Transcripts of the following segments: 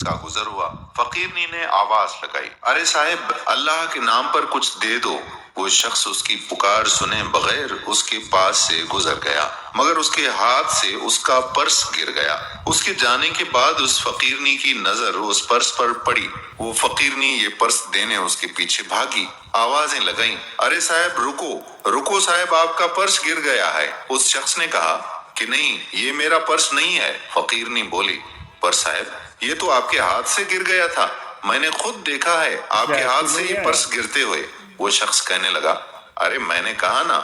का गुजर हुआ। फकीरनी ने आवाज लगाई, अरे साहब, अल्लाह के नाम पर कुछ दे दो। वो शख्स उसकी पुकार सुने बगैर उसके पास से गुजर गया, मगर उसके हाथ से उसका पर्स गिर गया। उसके जाने के बाद उस फकीरनी की नजर उस पर्स पर पड़ी। वो फकीरनी ये पर्स देने उसके पीछे भागी। आवाजें लगाईं, अरे साहब रुको, रुको साहब, आपका पर्स गिर गया है। उस शख्स ने कहा कि नहीं, ये मेरा पर्स नहीं है। फकीरनी बोली, पर साहब, ये तो आपके हाथ से गिर गया था, मैंने खुद देखा है आपके हाथ से ये पर्स गिरते हुए। वो शख्स कहने लगा, अरे मैंने कहा ना,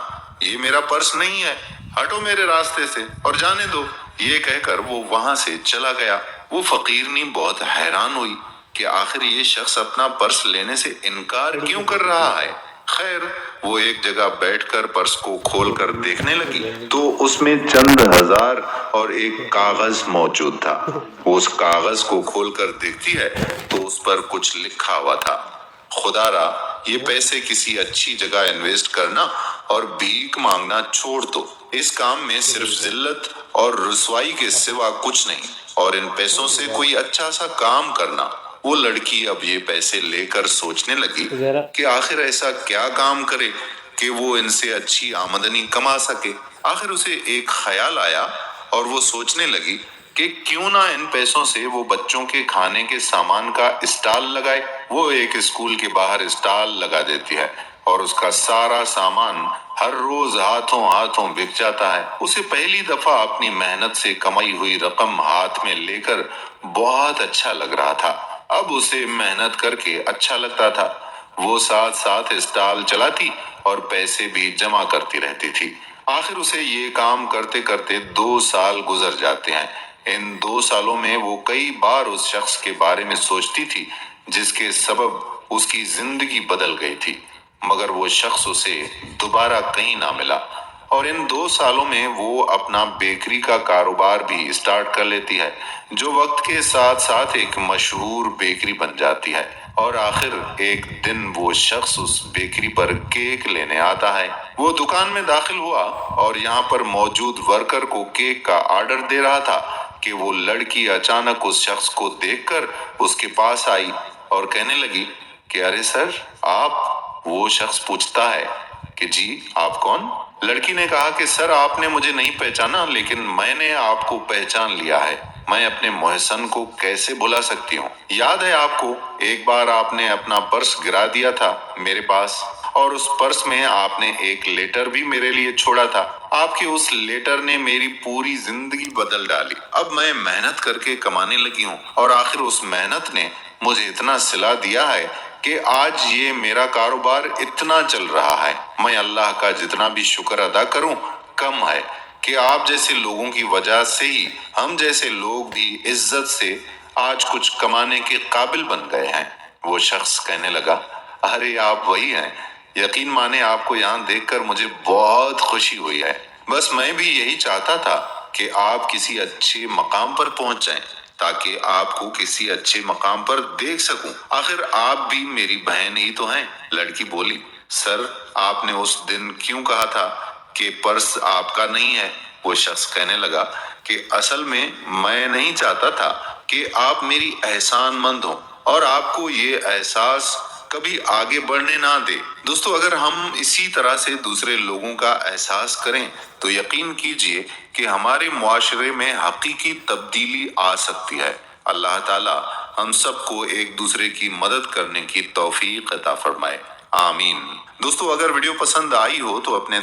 ये मेरा पर्स नहीं है, हटो मेरे रास्ते से और जाने दो। ये कहकर वो वहां से चला गया। वो फकीरनी बहुत हैरान हुई कि आखिर ये शख्स अपना पर्स लेने से इनकार क्यों कर रहा है। खैर, वो एक जगह बैठकर पर्स को खोलकर देखने लगी तो उसमें चंद हजार और एक कागज मौजूद था। वो उस कागज को खोलकर देखती है तो उस पर कुछ लिखा हुआ था, खुदारा, ये पैसे किसी अच्छी जगह इन्वेस्ट करना और भीख मांगना छोड़ दो। इस काम में सिर्फ जिल्लत और रुसवाई के सिवा कुछ नहीं, और इन पैसों से कोई अच्छा सा काम करना। वो लड़की अब ये पैसे लेकर सोचने लगी कि आखिर ऐसा क्या काम करे कि वो इनसे अच्छी आमदनी कमा सके। आखिर उसे एक ख्याल आया और वो सोचने लगी कि क्यों ना इन पैसों से वो बच्चों के खाने के सामान का स्टॉल लगाए। वो एक स्कूल के बाहर स्टॉल लगा देती है और उसका सारा सामान हर रोज हाथों हाथों बिक जाता है। उसे पहली दफा अपनी मेहनत से कमाई हुई रकम हाथ में लेकर बहुत अच्छा लग रहा था। अब उसे मेहनत करके अच्छा लगता था। वो साथ साथ स्टॉल चलाती और पैसे भी जमा करती रहती थी। आखिर उसे ये काम करते करते 2 साल गुजर जाते हैं। इन 2 सालों में वो कई बार उस शख्स के बारे में सोचती थी जिसके सबब उसकी जिंदगी बदल गई थी, मगर वो शख्स उसे दोबारा कहीं ना मिला। और इन 2 सालों में वो अपना बेकरी का कारोबार भी स्टार्ट कर लेती है, जो वक्त के साथ साथ एक मशहूर बेकरी बन जाती है। और आखिर एक दिन वो शख्स उस बेकरी पर केक लेने आता है। वो दुकान में दाखिल हुआ और यहाँ पर मौजूद वर्कर को केक का ऑर्डर दे रहा था कि वो लड़की अचानक उस शख्स को देखकर उसके पास आई और कहने लगी कि अरे सर, आप। वो शख्स पूछता है कि जी, आप कौन? लड़की ने कहा कि सर, आपने मुझे नहीं पहचाना, लेकिन मैंने आपको पहचान लिया है। मैं अपने मोहसन को कैसे भुला सकती हूँ। याद है आपको, एक बार आपने अपना पर्स गिरा दिया था मेरे पास, और उस पर्स में आपने एक लेटर भी मेरे लिए छोड़ा था। आपके उस लेटर ने मेरी पूरी जिंदगी बदल डाली। अब मैं मेहनत करके कमाने लगी हूँ और आखिर उस मेहनत ने मुझे इतना सिला दिया है कि आज ये मेरा कारोबार इतना चल रहा है। मैं अल्लाह का जितना भी शुक्र अदा करूं कम है कि आप जैसे लोगों की वजह से ही हम जैसे लोग भी इज्जत से आज कुछ कमाने के काबिल बन गए हैं। वो शख्स कहने लगा, अरे आप वही हैं, यकीन माने आपको यहाँ देखकर मुझे बहुत खुशी हुई है। बस मैं भी यही चाहता था कि आप किसी अच्छे मकाम पर पहुंच जाएं, ताकि आपको किसी अच्छे मकाम पर देख सकूं। आखिर आप भी मेरी बहन ही तो हैं। लड़की बोली, सर, आपने उस दिन क्यों कहा था कि पर्स आपका नहीं है? वो शख्स कहने लगा कि असल में मैं नहीं चाहता था कि आप मेरी एहसानमंद हो और आपको ये एहसास कभी आगे बढ़ने ना दे। दोस्तों, अगर हम इसी तरह से दूसरे लोगों का एहसास करें तो यकीन कीजिए कि हमारे मुआशरे में हकीकी तब्दीली आ सकती है। अल्लाह ताला हम सबको एक दूसरे की मदद करने की तौफीक अता फरमाए। आमीन। दोस्तों, अगर वीडियो पसंद आई हो तो अपने